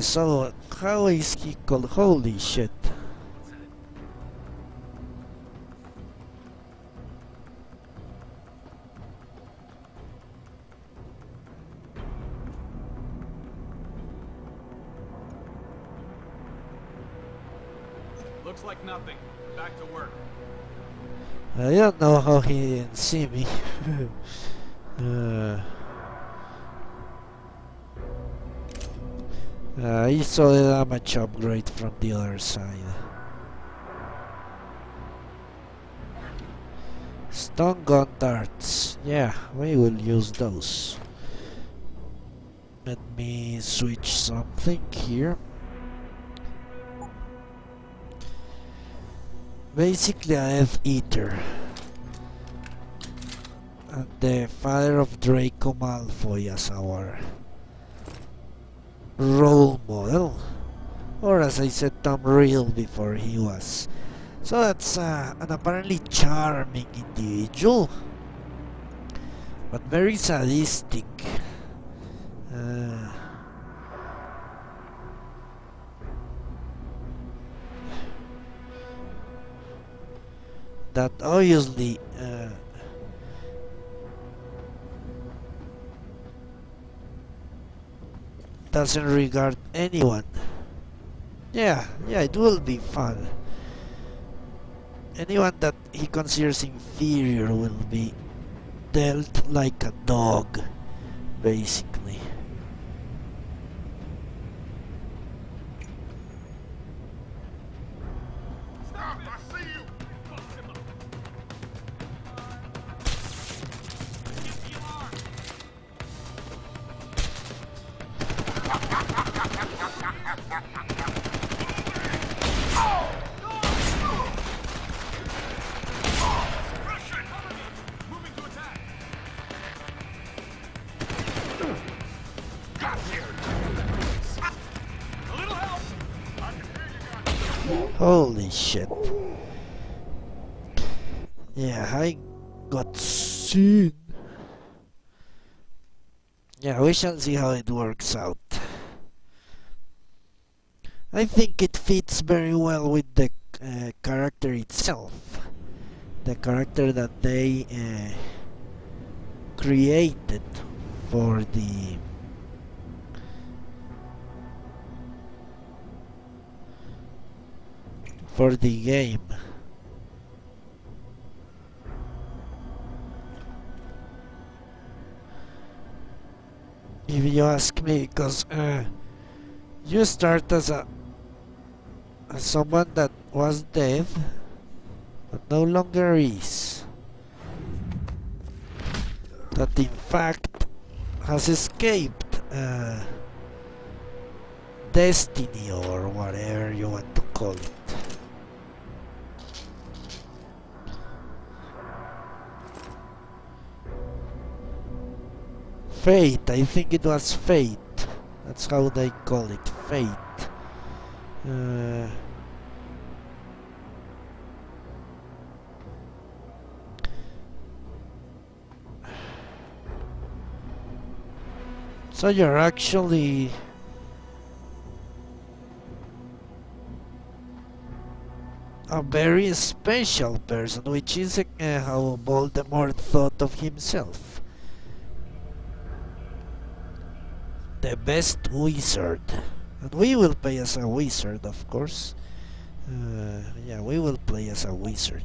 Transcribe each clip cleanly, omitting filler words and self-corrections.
So, how is he called? Holy shit. Looks like nothing. Back to work. I don't know how he didn't see me. He saw the damage upgrade from the other side. Stun gun darts. Yeah, we will use those. Let me switch something here. Basically, I have Eater. And the father of Draco Malfoy as our role model. Or as I said, Tom Riddle before he was. So that's an apparently charming individual. But very sadistic. That obviously doesn't regard anyone. Yeah, it will be fun. Anyone that he considers inferior will be dealt like a dog, basically. Stop! I see you! Bust him up. Get the alarm! Suppression! Cover me! Moving to attack! Got here! A little help! I can hear you guys. Holy shit. Yeah, I got seen. Yeah, we shall see how it works out. I think it fits very well with the character itself. The character that they created for the game. If you ask me, because you start as someone that was dead but no longer is, that in fact has escaped destiny or whatever you want to call it. Fate, I think it was fate. That's how they call it, fate. So you're actually a very special person, which is how Voldemort thought of himself. The best wizard. And we will play as a wizard, of course. Yeah, we will play as a wizard.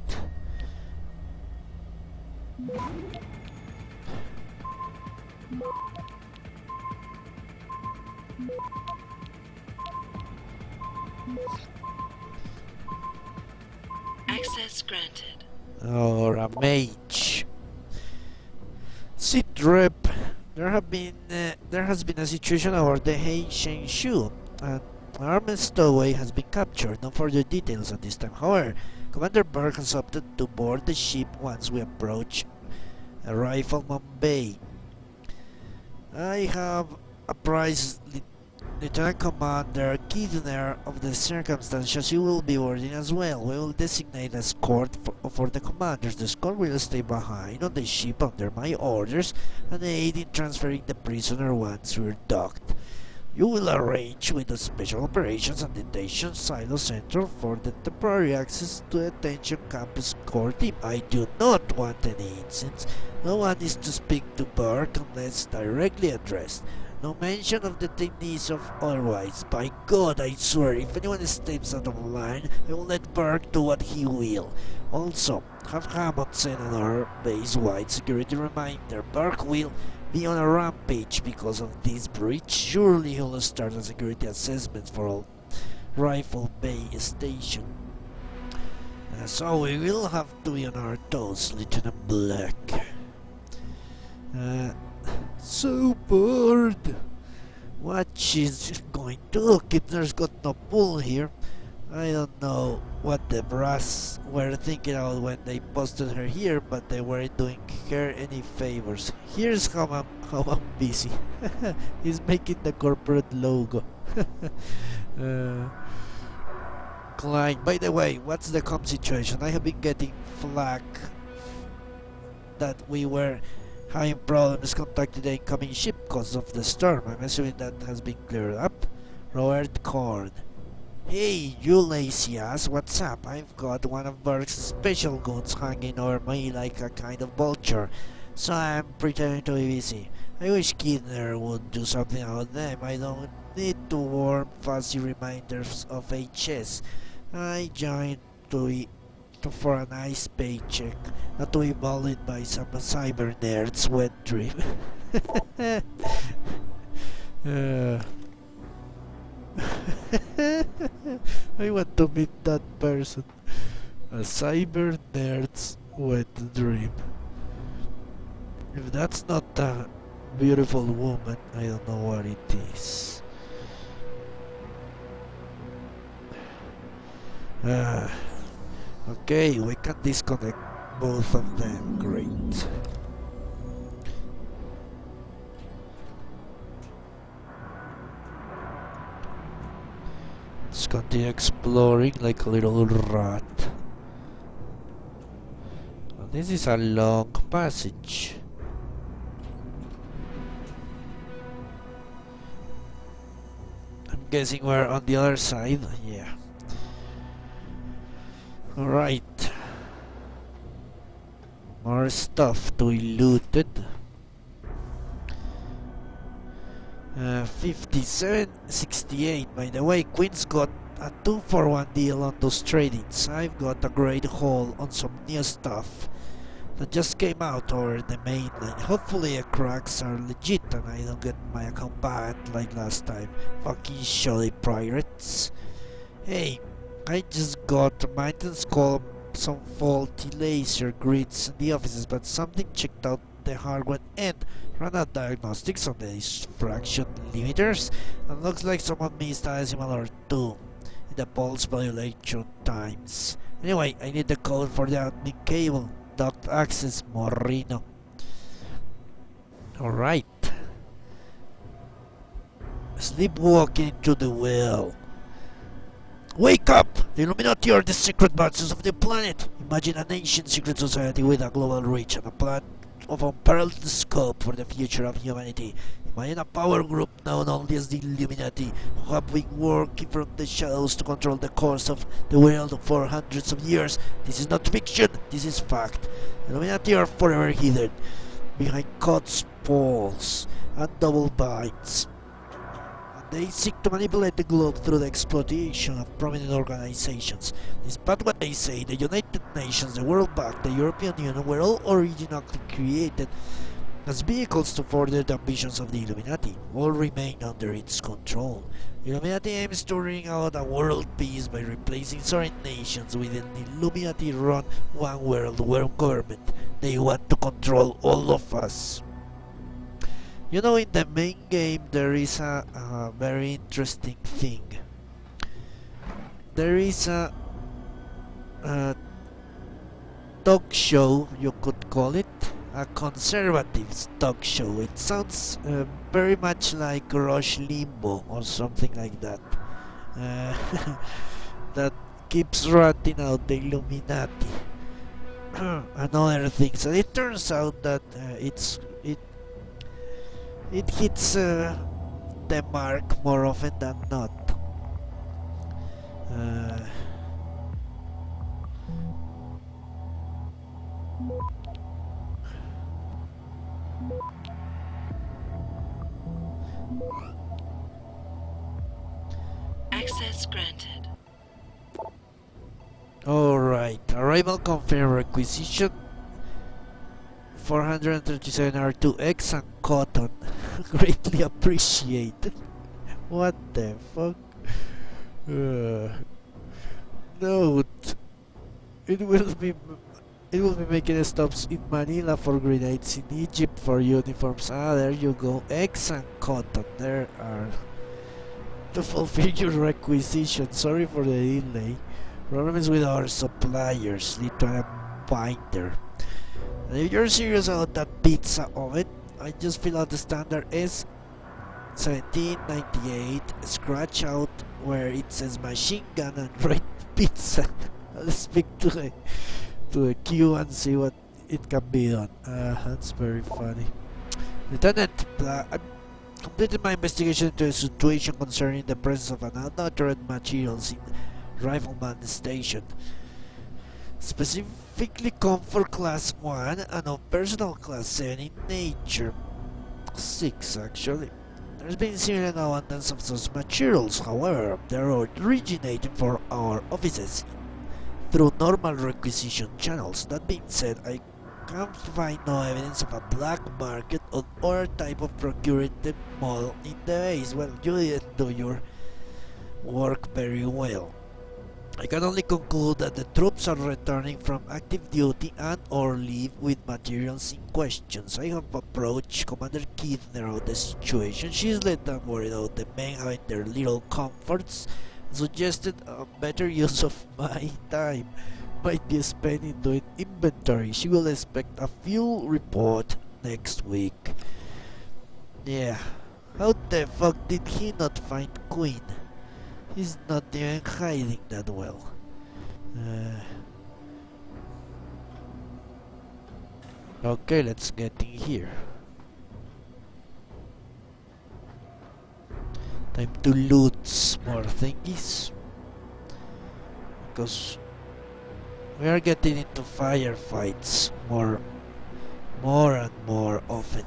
Access granted. Or a mage. Sit rep. There has been a situation over the Hei Shenshu, and an armed stowaway has been captured. No further details at this time. However, Commander Berg has opted to board the ship once we approach Rifleman Bay. I have apprised Lieutenant Commander Kidner of the circumstances. He will be boarding as well. We will designate a escort for the commanders. The escort will stay behind on the ship under my orders and aid in transferring the prisoner once we're docked. You will arrange with the Special Operations and Detention Silo Center for the temporary access to the Detention Campus Core Team. I do not want any incidents. No one is to speak to Burke unless directly addressed. No mention of detainees of otherwise. By God, I swear, if anyone steps out of line, I will let Burke do what he will. Also, have Hammond send another base-wide security reminder. Burke will be on a rampage because of this breach. Surely he'll start a security assessment for all Rifle Bay Station. So we will have to be on our toes, Lieutenant Black. So bored. What she's going to do? Kidner's got no pull here. I don't know what the brass were thinking about when they posted her here, but they weren't doing her any favors. Here's how I'm busy. He's making the corporate logo. Klein, by the way, what's the comm situation? I have been getting flack that we were having problems contacting the incoming ship because of the storm. I'm assuming that has been cleared up. Robert Cord. Hey, you lazy ass, what's up? I've got one of Burke's special guns hanging over me like a kind of vulture, so I'm pretending to be busy. I wish Kidner would do something about them. I don't need to warm fuzzy reminders of HS. I joined for a nice paycheck, not to be bullied by some cyber nerd's wet dream. I want to meet that person. A cyber nerd's wet dream. If that's not a beautiful woman, I don't know what it is. Okay, we can disconnect both of them. Great. Let's continue exploring like a little rat. Well, this is a long passage. I'm guessing we're on the other side. Yeah. Alright. More stuff to be looted. 57.68. By the way, Queen's got a 2-for-1 deal on those tradings. I've got a great haul on some new stuff that just came out over the mainland. Hopefully the cracks are legit and I don't get my account banned like last time. Fucking shoddy pirates. Hey, I just got maintenance call some faulty laser grids in the offices, but something checked out the hardware and ran out diagnostics on the diffraction limiters, and looks like someone missed a decimal or two in the pulse modulation times. Anyway, I need the code for the admin cable. Duct access, Moreno. Alright. Sleepwalking into the well. Wake up! The Illuminati are the secret masters of the planet. Imagine an ancient secret society with a global reach and a plan of unparalleled scope for the future of humanity. Imagine a power group known only as the Illuminati, who have been working from the shadows to control the course of the world for hundreds of years. This is not fiction, this is fact. The Illuminati are forever hidden behind cuts, poles, and double binds. They seek to manipulate the globe through the exploitation of prominent organizations. Despite what they say, the United Nations, the World Bank, the European Union were all originally created as vehicles to further the ambitions of the Illuminati. All remain under its control. The Illuminati aims to bring out a world peace by replacing sovereign nations with an Illuminati-run one world government. They want to control all of us. You know, in the main game there is a very interesting thing. There is a talk show, you could call it, a conservative talk show. It sounds very much like Rush Limbaugh or something like that. That keeps ratting out the Illuminati and other things. And it turns out that it hits the mark more often than not. Access granted. Alright, arrival confirmed, requisition 437 R2X and cotton. Greatly appreciated. What the fuck? Note, it will be making stops in Manila for grenades, in Egypt for uniforms. Ah, there you go. Eggs and cotton. There are to fulfill your requisition. Sorry for the delay. Problems with our suppliers lead to a binder. And if you're serious about that pizza oven, I just fill out the standard S1798, scratch out where it says machine gun and write pizza. I'll speak to the queue and see what it can be done. That's very funny. Lieutenant, I'm completed my investigation into a situation concerning the presence of unauthorized materials in Rifleman Station. Specifically Comfort Class 1 and of Personal Class 7 in nature. 6 actually. There's been seen an abundance of such materials, however, they're originating from our offices through normal requisition channels. That being said, I can't find no evidence of a black market or other type of procuring the model in the base. Well, you didn't do your work very well. I can only conclude that the troops are returning from active duty and or leave with materials in questions. I have approached Commander Kidner on the situation. She's let them worry about the men having their little comforts and suggested a better use of my time might be spent in doing inventory. She will expect a fuel report next week. Yeah, how the fuck did he not find Queen? He's not even hiding that well. Okay, let's get in here. Time to loot more thingies. Because we are getting into firefights more and more often.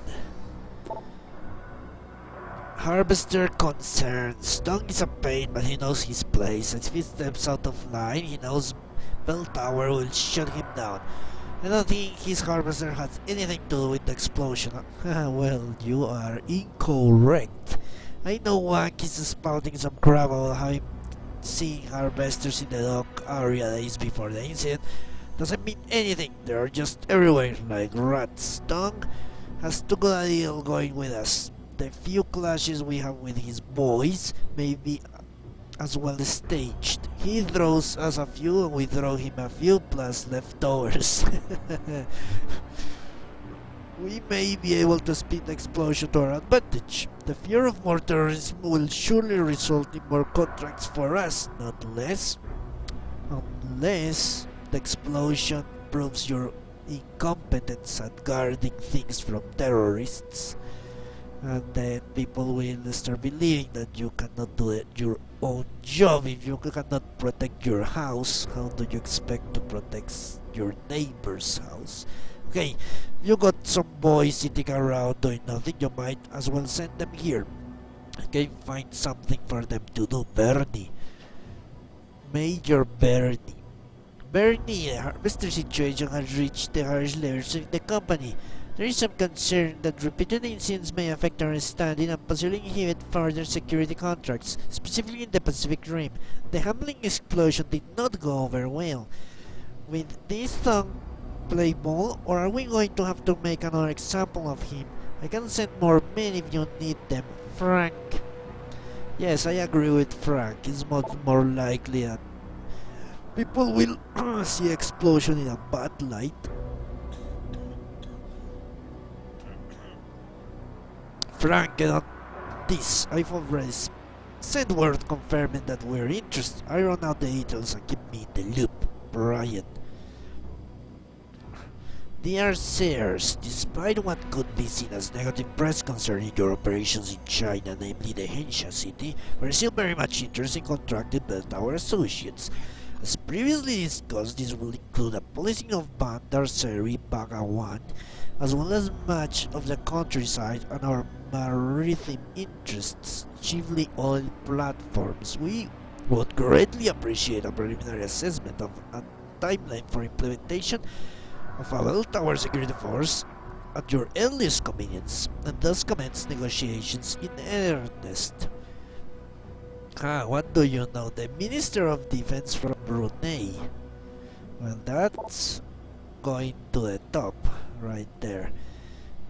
Harvester concerns. Dong is a pain, but he knows his place. If he steps out of line, he knows Bell Tower will shut him down. I don't think his harvester has anything to do with the explosion. Well, you are incorrect. I know Wank is spouting some crap about having seen harvesters in the dock area days before the incident. Doesn't mean anything. They're just everywhere like rats. Dong has too good a deal going with us. The few clashes we have with his boys may be as well staged. He throws us a few and we throw him a few plus leftovers. We may be able to spin the explosion to our advantage. The fear of more terrorism will surely result in more contracts for us, not less. Unless the explosion proves your incompetence at guarding things from terrorists. And then people will start believing that you cannot do your own job. If you cannot protect your house, how do you expect to protect your neighbor's house? Okay, you got some boys sitting around doing nothing, you might as well send them here. Okay, find something for them to do. Bernie. Major Bernie. Bernie, the harvester situation has reached the highest levels in the company. There is some concern that repeated incidents may affect our standing and possibly inhibit further security contracts, specifically in the Pacific Rim. The Hamling explosion did not go over well. Will this song play ball, or are we going to have to make another example of him? I can send more men if you need them. Frank. Yes, I agree with Frank. It's much more likely that people will see explosion in a bad light. Frank, get on this. I've already sent word confirming that we're interested. Iron out the details and keep me in the loop. Brian. Dear sirs, despite what could be seen as negative press concerning your operations in China, namely the Hensha city, we're still very much interested in contracting bell tower associates. As previously discussed, this will include a policing of Bandar Seri Bagawan, as well as much of the countryside and our maritime interests, chiefly oil platforms. We would greatly appreciate a preliminary assessment of a timeline for implementation of a bell tower security force at your earliest convenience, and thus commence negotiations in earnest. What do you know? The Minister of Defense from Brunei. Well, that's going to the top, right there.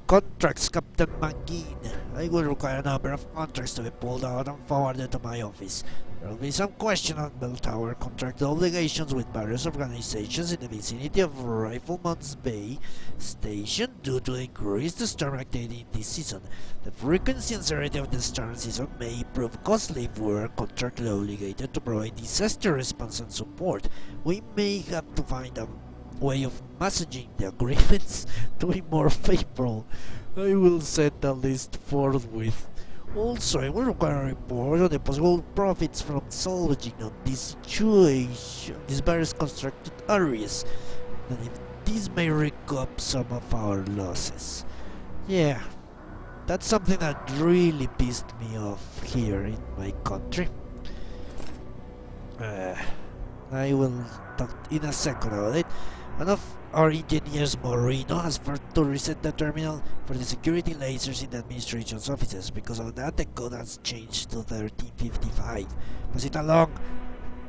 Contracts, Captain Mangin. I will require a number of contracts to be pulled out and forwarded to my office. There will be some question on bell tower contract obligations with various organizations in the vicinity of Rifleman's Bay Station due to increased storm activity in this season. The frequency and severity of the storm season may prove costly if we are contractually obligated to provide disaster response and support. We may have to find a way of messaging the agreements to be more favorable. I will set the list forthwith. Also, I will require a report on the possible profits from salvaging on this situation, these various constructed areas, and if this may recoup some of our losses. Yeah, that's something that really pissed me off here in my country. I will talk in a second about it. One of our engineers, Moreno, has to reset the terminal for the security lasers in the administration's offices. Because of that, the code has changed to 1355. Pass it along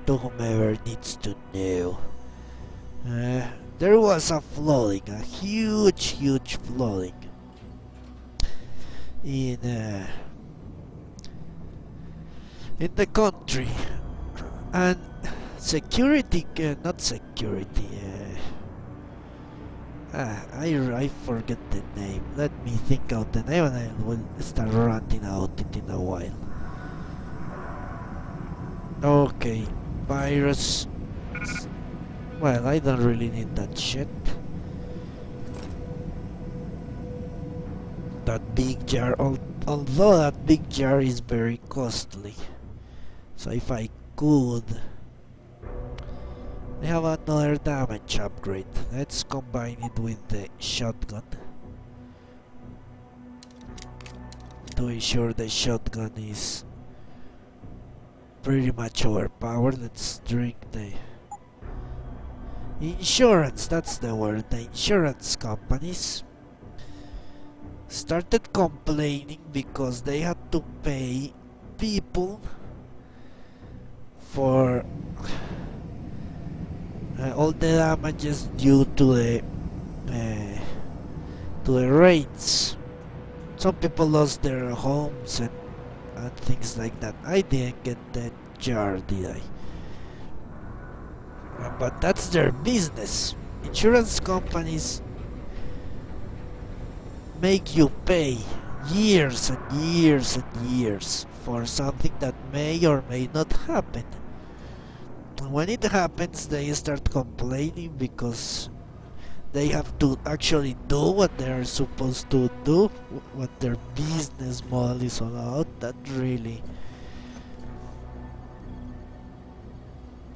to whomever needs to know. There was a flooding, a huge flooding in the country, and security, not security. I forget the name. Let me think out the name and I will start ranting out it in a while. Okay, virus. Well, I don't really need that shit. That big jar, although that big jar is very costly. So if I could... I have another damage upgrade. Let's combine it with the shotgun to ensure the shotgun is pretty much overpowered. Let's drink the insurance, that's the word. The insurance companies started complaining because they had to pay people for all the damages due to the rains. Some people lost their homes and things like that. I didn't get that jar, did I? But that's their business. Insurance companies make you pay years and years and years for something that may or may not happen. When it happens, they start complaining because they have to actually do what they are supposed to do, what their business model is all about. That really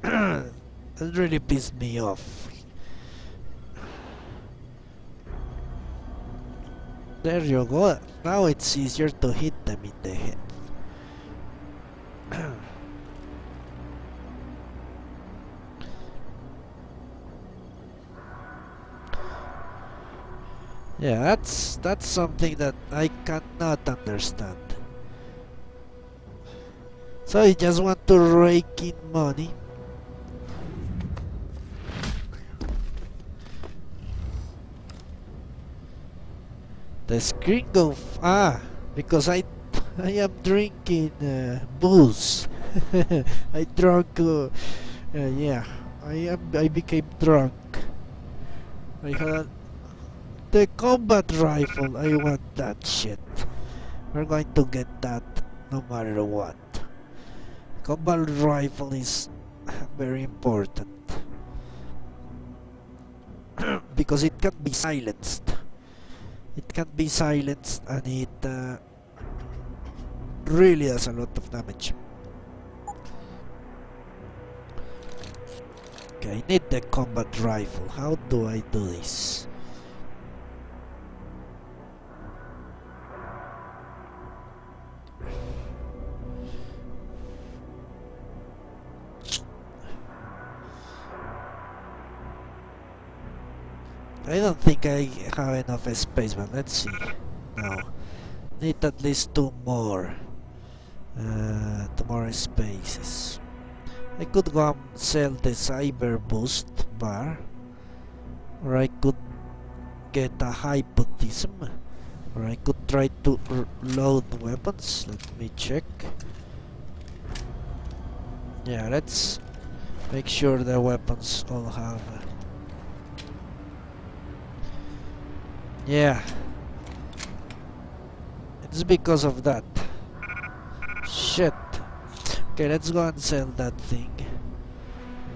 that really pissed me off. There you go. Now it's easier to hit them in the head. Yeah, that's something that I cannot understand. So you just want to rake in money. The screen go because I am drinking booze. I drunk. Yeah, I became drunk. I had the combat rifle. I want that shit. We're going to get that no matter what. Combat rifle is very important because it can be silenced. It can be silenced, and it really does a lot of damage. Okay, I need the combat rifle. How do I do this? I don't think I have enough space, but let's see. No, need at least two more spaces. I could go and sell the cyber boost bar, or I could get a hypotism, or I could try to load weapons. Let me check. Yeah, let's make sure the weapons all have. Yeah, it's because of that. Shit. Okay, let's go and sell that thing.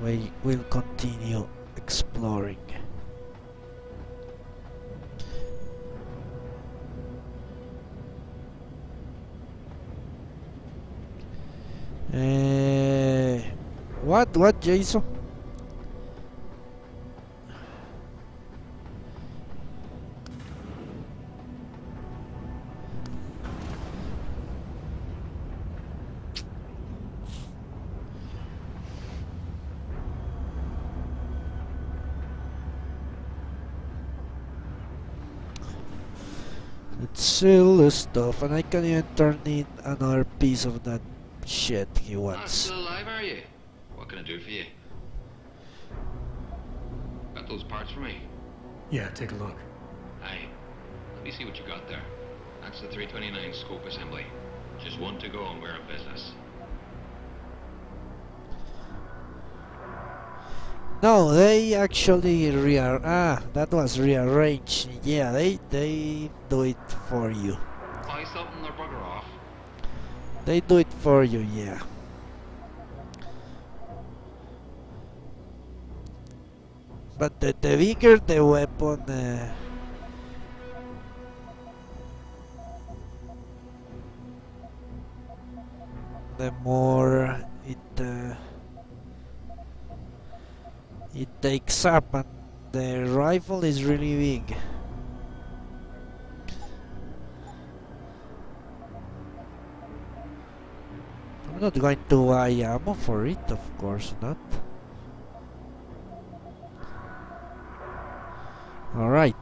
We will continue exploring. What, Jason? Let's sell the stuff, and I can even turn in another piece of that shit he wants. Still alive, are you? What can I do for you? Got those parts for me? Yeah, take a look. Aye. Let me see what you got there. That's the 329 scope assembly. Just one to go and we're in business. No, they actually that was rearranged. Yeah, they do it for you. Buy something or bugger off. They do it for you, yeah. But the bigger the weapon, the more it takes up, and the rifle is really big. I'm not going to buy ammo for it, of course not. Alright.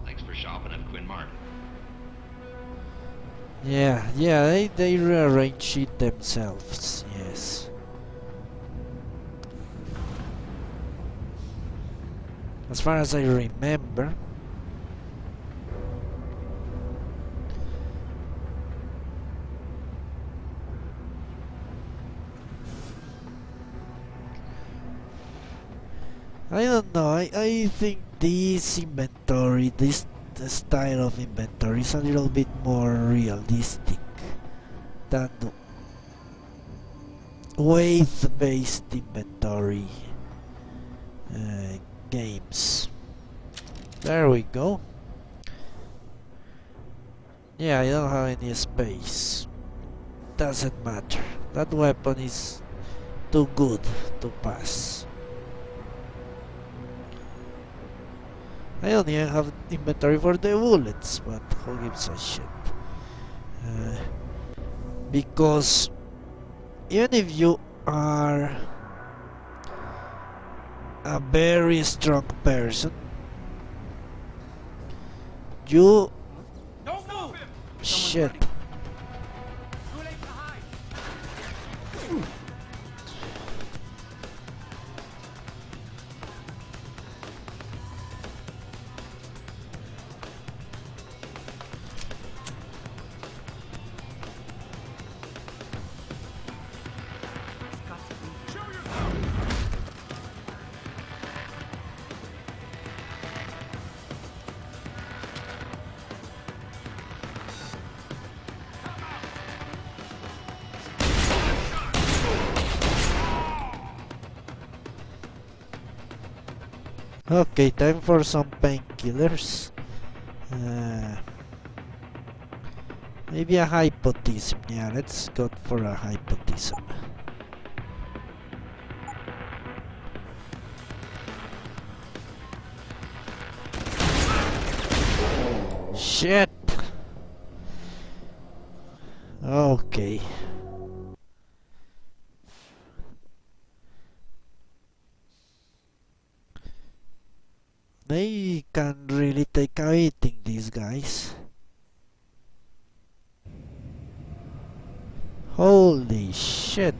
Thanks for shopping at Quinmart. Yeah, they rearrange it themselves, yes. As far as I remember. I don't know, I think this inventory, this style of inventory is a little bit more realistic than wave-based inventory games. There we go. Yeah, I don't have any space. Doesn't matter. That weapon is too good to pass. I don't even have inventory for the bullets, but who gives a shit? Because even if you are a very strong person, you Don't move! shit. Too late to hide. Okay, time for some painkillers. Uh, Maybe a hypotism. Yeah, let's go for a hypotism. Shit! Okay. They can really take a beating, these guys. Holy shit!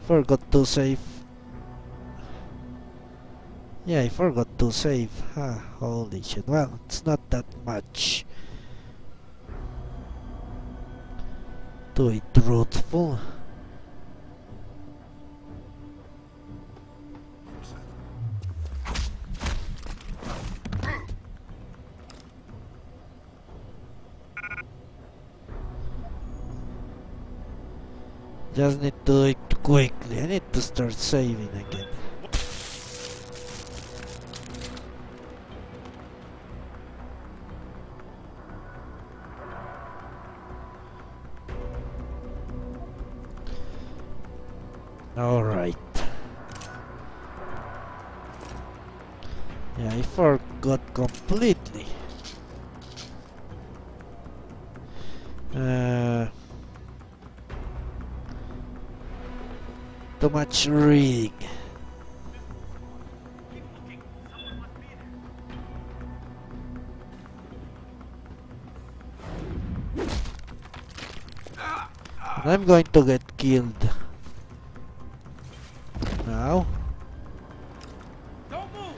Forgot to save. Yeah, I forgot to save. Ah, holy shit. Well, it's not that much. To be truthful. Just need to do it quickly. I need to start saving again. Alright. Yeah, I forgot completely. Too much reading. And I'm going to get killed. Now. Don't move!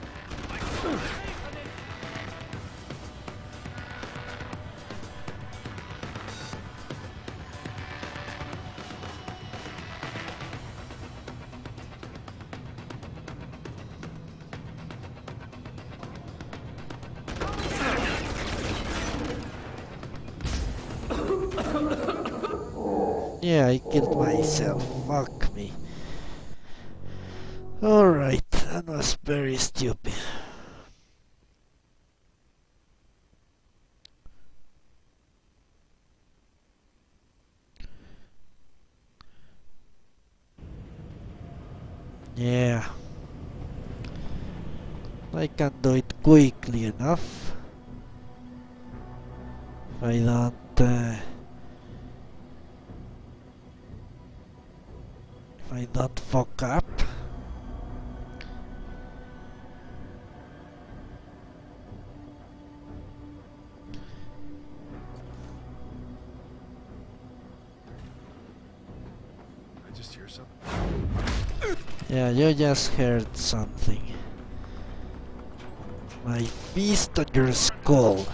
Yeah, I killed myself. Fuck me. Alright, that was very stupid. Yeah. I can do it quickly enough. If I don't... if I don't fuck up. I just hear something. Yeah, you just heard something. My fist on your skull.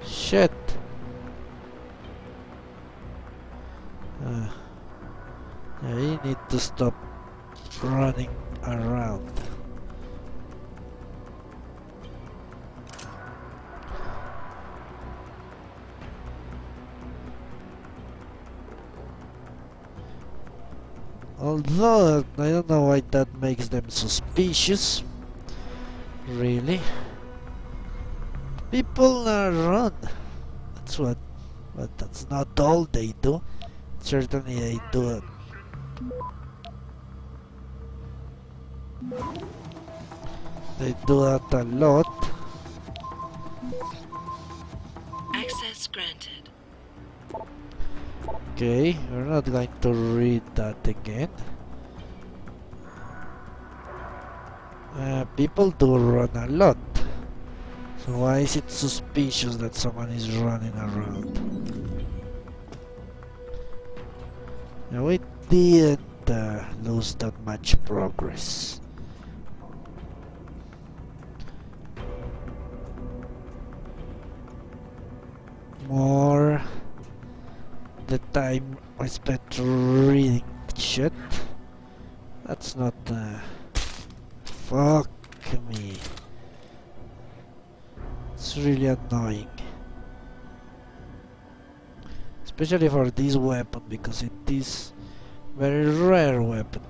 Shit. Yeah, you need to stop running around. Although, I don't know why that makes them suspicious. Really? People run. That's what. But that's not all they do. Certainly they do it. They do that a lot. Access granted. Okay, we're not going to read that again. People do run a lot. So why is it suspicious that someone is running around? Now we didn't lose that much progress. More the time I spent reading shit. That's not fuck me. It's really annoying. Especially for this weapon because it is Very rare weapon.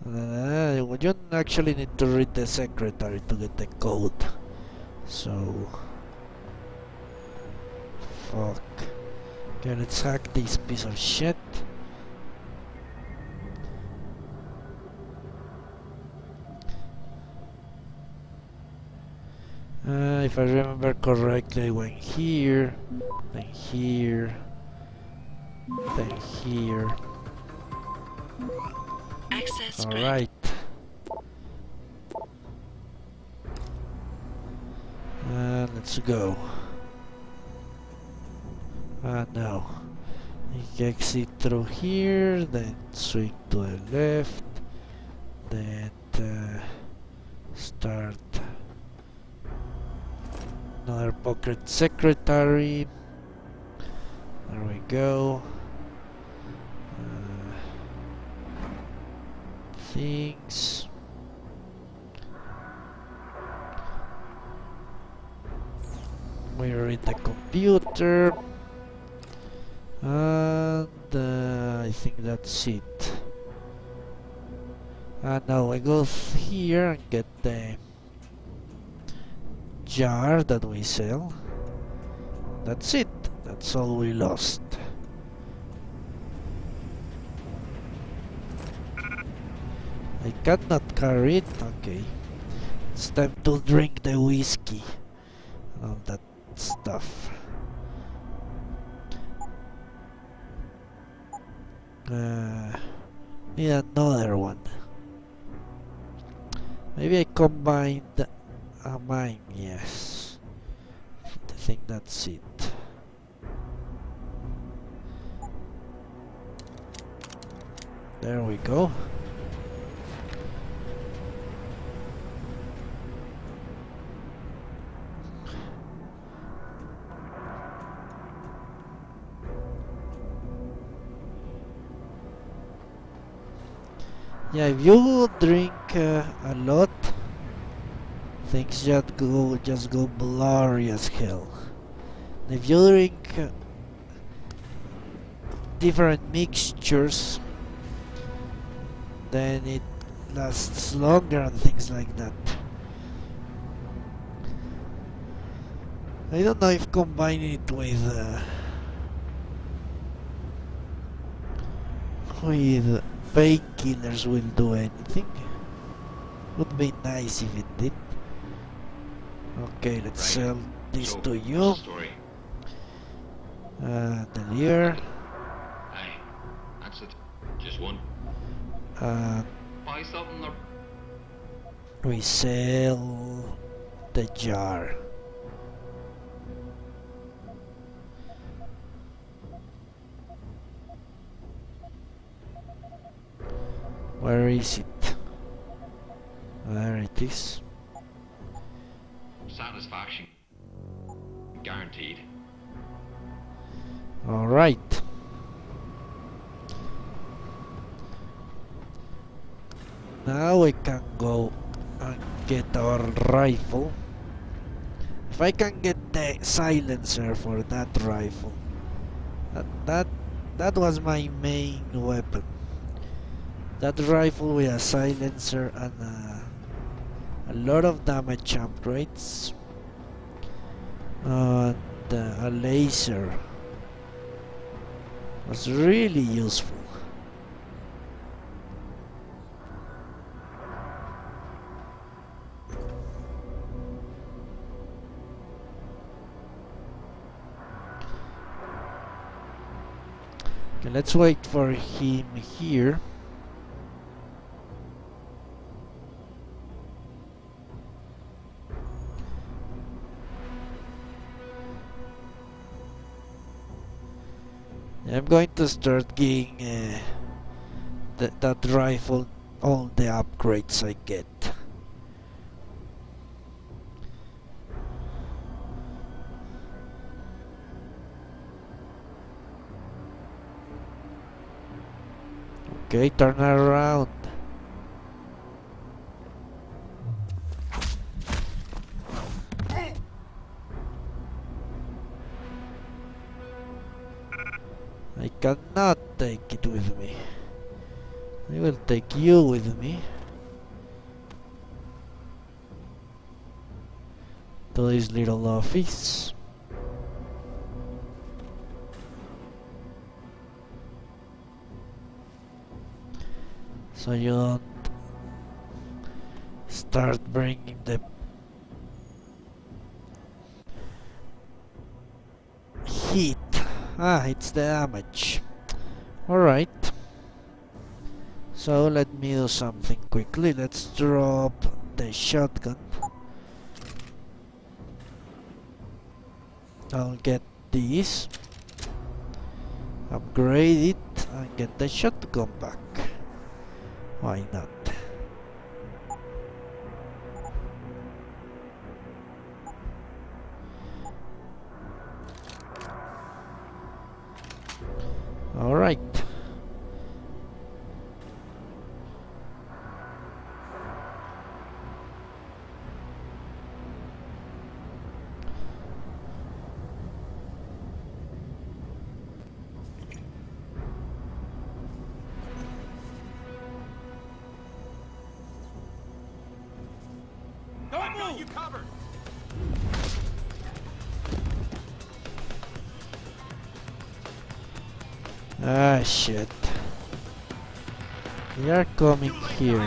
You don't actually need to read the secretary to get the code. So... Fuck. Okay, let's hack this piece of shit. If I remember correctly, I went here, then here, then here. Access All granted. right. Let's go. No. You exit through here, then swing to the left, then start another pocket secretary. There we go. Things. We read the computer. And I think that's it. Now I go here and get the jar that we sell. That's it. That's all we lost. I cannot carry it. Okay. It's time to drink the whiskey and all that stuff. Need another one. Maybe I combined a mine, yes. I think that's it. There we go. Yeah, if you drink a lot, things just go blurry as hell. If you drink different mixtures, then it lasts longer and things like that. I don't know if combining it with painkillers will do anything. Would be nice if it did. Okay, let's sell this So, to what's you. the story? Deliver. Aye, that's it. Just one. Buy something or... We sell the jar. Where is it? There it is. Satisfaction. Guaranteed. Alright. Now we can go and get our rifle. If I can get the silencer for that rifle. That was my main weapon. That rifle with a silencer and a lot of damage upgrades. And a laser was really useful. Okay, let's wait for him here. I'm going to start getting that rifle, all the upgrades I get. Okay, turn around. I cannot take it with me. I will take you with me to this little office. So you don't start bringing the heat. Ah, it's the damage. Alright. So let me do something quickly. Let's drop the shotgun. I'll get this, upgrade it, and get the shotgun back. Why not? Alright. I got you covered. Ah, shit. They are coming here.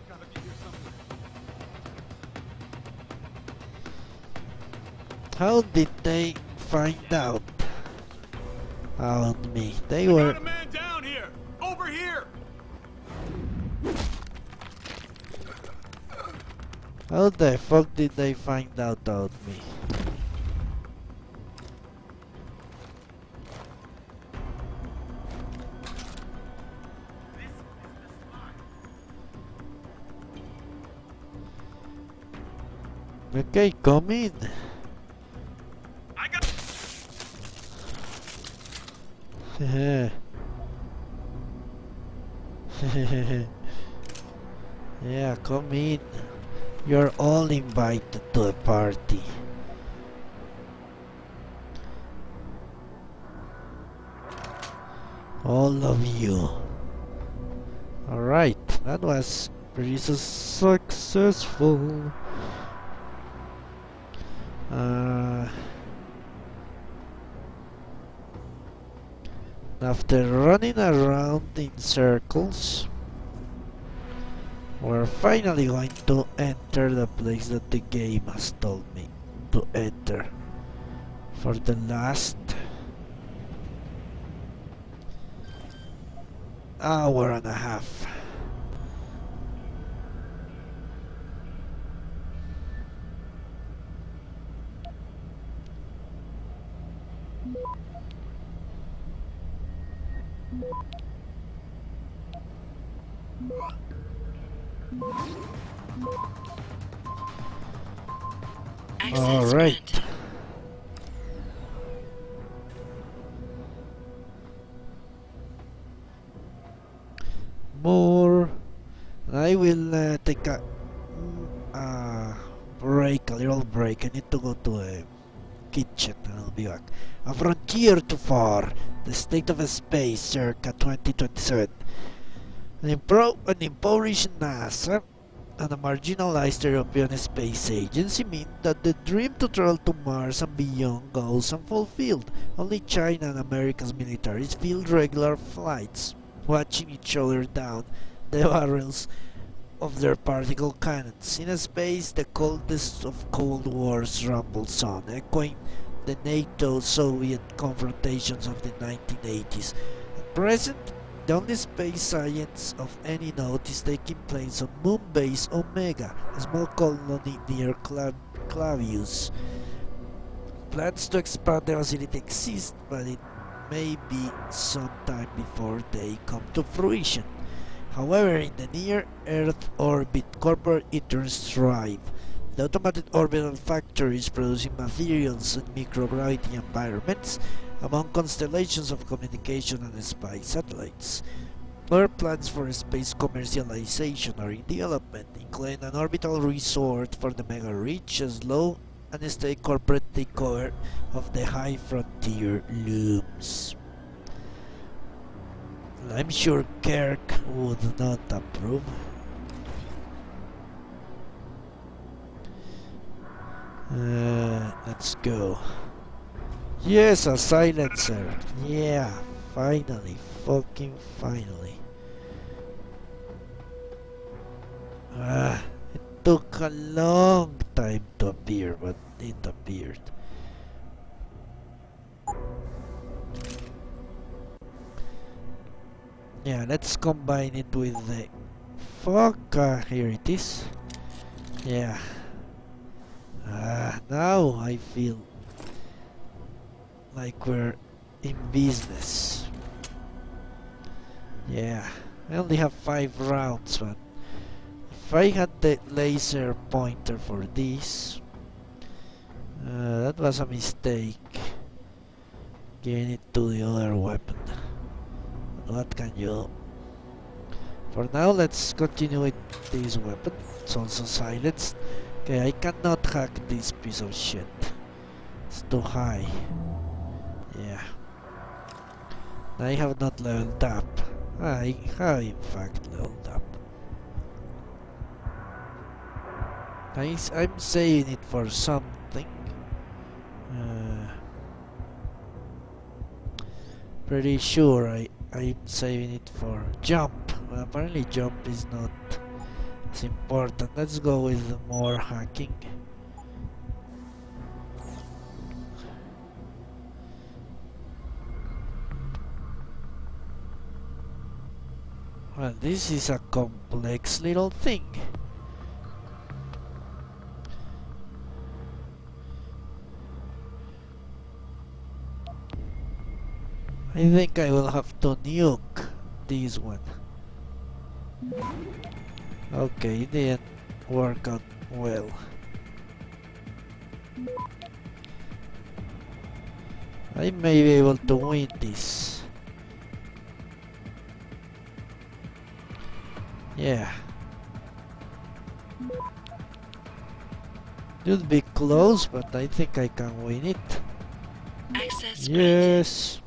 Gotta be here somewhere. How did they find out about me? They I were... got a man down here. Over here. How the fuck did they find out about me? Okay, come in. I got. Yeah, come in. You're all invited to the party. All of you. Alright, that was pretty successful. After running around in circles, we're finally going to enter the place that the game has told me to enter for the last hour and a half. Access All right. granted. More. I will take a break, a little break. I need to go to a kitchen and I'll be back. A frontier too far. The state of space circa 2027. An impoverished NASA and a marginalized European Space Agency mean that the dream to travel to Mars and beyond goes unfulfilled. Only China and America's militaries field regular flights, watching each other down the barrels of their particle cannons. In space, the coldest of Cold Wars rumbles on, echoing the NATO-Soviet confrontations of the 1980s. At present, the only space science of any note is taking place on Moon Base Omega, a small colony near Flavius. Plans to expand the facility exist, but it may be some time before they come to fruition. However, in the near Earth orbit, corporate interests thrive. The automated orbital factories producing materials in microgravity environments among constellations of communication and spy satellites. Other plans for space commercialization are in development, including an orbital resort for the mega-rich, a slow and steady corporate takeover of the high frontier looms. I'm sure Kirk would not approve. Let's go. Yes, a silencer. Yeah, finally. Fucking finally. It took a long time to appear, but it appeared. Yeah, let's combine it with the... Fuck, here it is. Yeah. Now I feel like we're in business. Yeah, I only have 5 rounds, but if I had the laser pointer for this, that was a mistake. Giving it to the other weapon. But what can you do? For now, let's continue with this weapon. It's also silenced. Okay, I cannot hack this piece of shit. It's too high. Yeah. I have not leveled up. I have in fact leveled up. I'm saving it for something. Pretty sure I'm saving it for jump. Well, apparently jump is not as important. Let's go with more hacking. Well, this is a complex little thing. I think I will have to nuke this one. Okay, it didn't work out well. I may be able to win this. Yeah. It'll be close, but I think I can win it. Access Yes.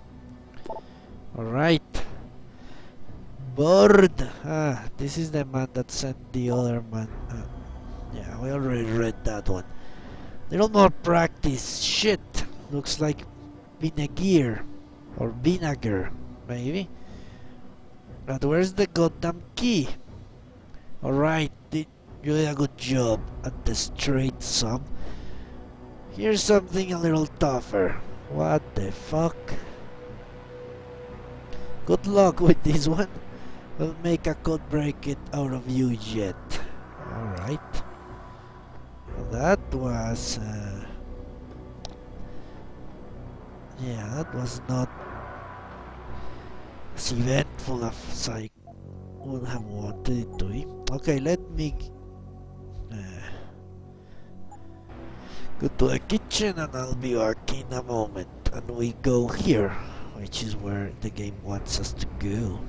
Alright. Bored. This is the man that sent the other man. Yeah, we already read that one. Little more practice. Shit. Looks like vinegar. Or vinegar, maybe. But where's the goddamn key? Alright, you did a good job at the straight sum. Here's something a little tougher. What the fuck? Good luck with this one. We'll make a code break it out of you yet. Alright. That was... yeah, that was not as eventful as I would have wanted it to be. Okay, let me go to the kitchen and I'll be back in a moment. And we go here, which is where the game wants us to go.